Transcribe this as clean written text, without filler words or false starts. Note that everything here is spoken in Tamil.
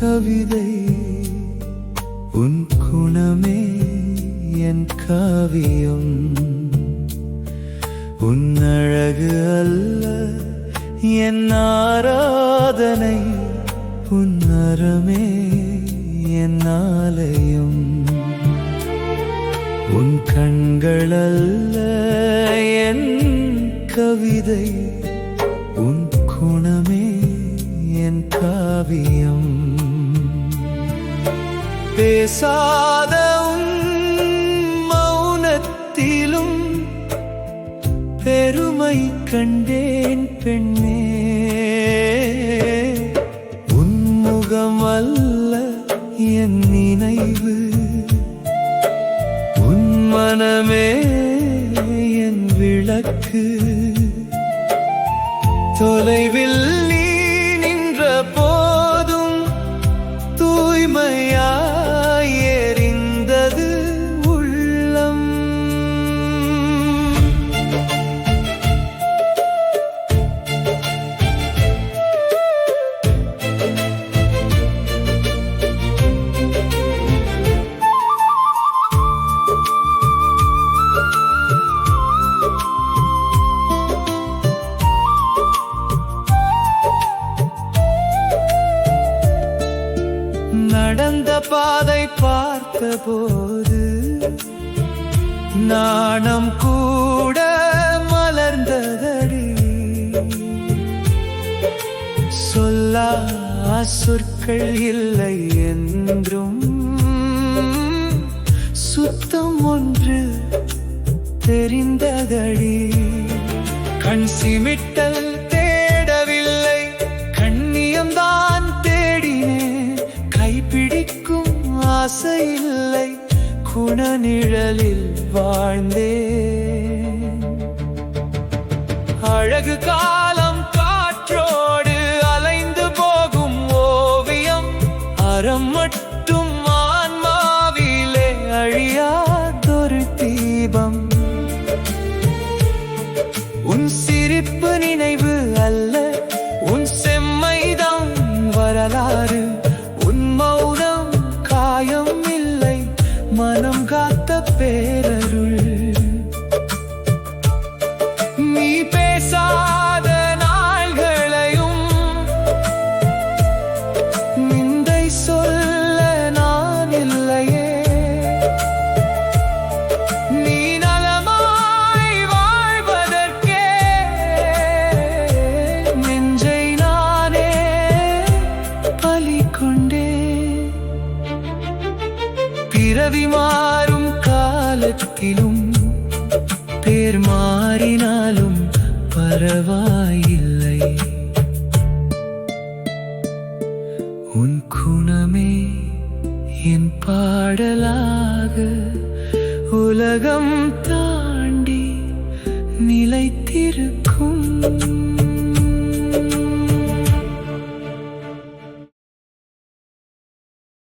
கவிதை உன் குணமே என் காவியம் உன் அழகு அல்ல என் ஆராதனை உன் அறமே என் ஆலயம் உன் கண்கள் அல்ல என் கவிதை உன் குணமே என் காவியம் பேசாத உன் மௌனத்திலும் பெருமை கண்டேன் பெண்ணே உன் முகம் அல்ல என் நினைவு உன் மனமே என் விளக்கு தொலைவில் நீ நின்ற போதும் தூய்மையாய் எரிந்தது உள்ளம் நடந்த பாதை பார்த்தபோது நாணம் கூட மலர்ந்ததடி சொல்லா சொற்கள் இல்லை என்றும் சுத்தம் ஒன்று தெரிந்ததடி கண் சிமிட்டல் தேடவில்லை கண்ணியம்தான் தேடினேன் கைப்பிடிக்கும் ஆசை இல்லை குணநிழலில் வாழ்ந்தேன் அழகு காலம் காற்றோடு அலைந்து போகும் ஓவியம் அறம் மட்டும் ஆன்மாவிலே அழியாதொரு தீபம் உன் சிரிப்பு நினைவு அல்ல உன் செம்மைதான் வரலாறு உன் மௌனம் காயம் இல்லை மனம் காத்த பேரருள் நீ பேசாத நாள்களையும் நிந்தை சொல்ல நான் இல்லையே நீ நலமாய் வாழ்வதற்கே நெஞ்சை நானே பலி கொண்டேன் பிறவி மாறும் காலத்திலும் பேர் மாறினாலும் பரவாயில்லை உன் குணமே என் பாடலாக உலகம்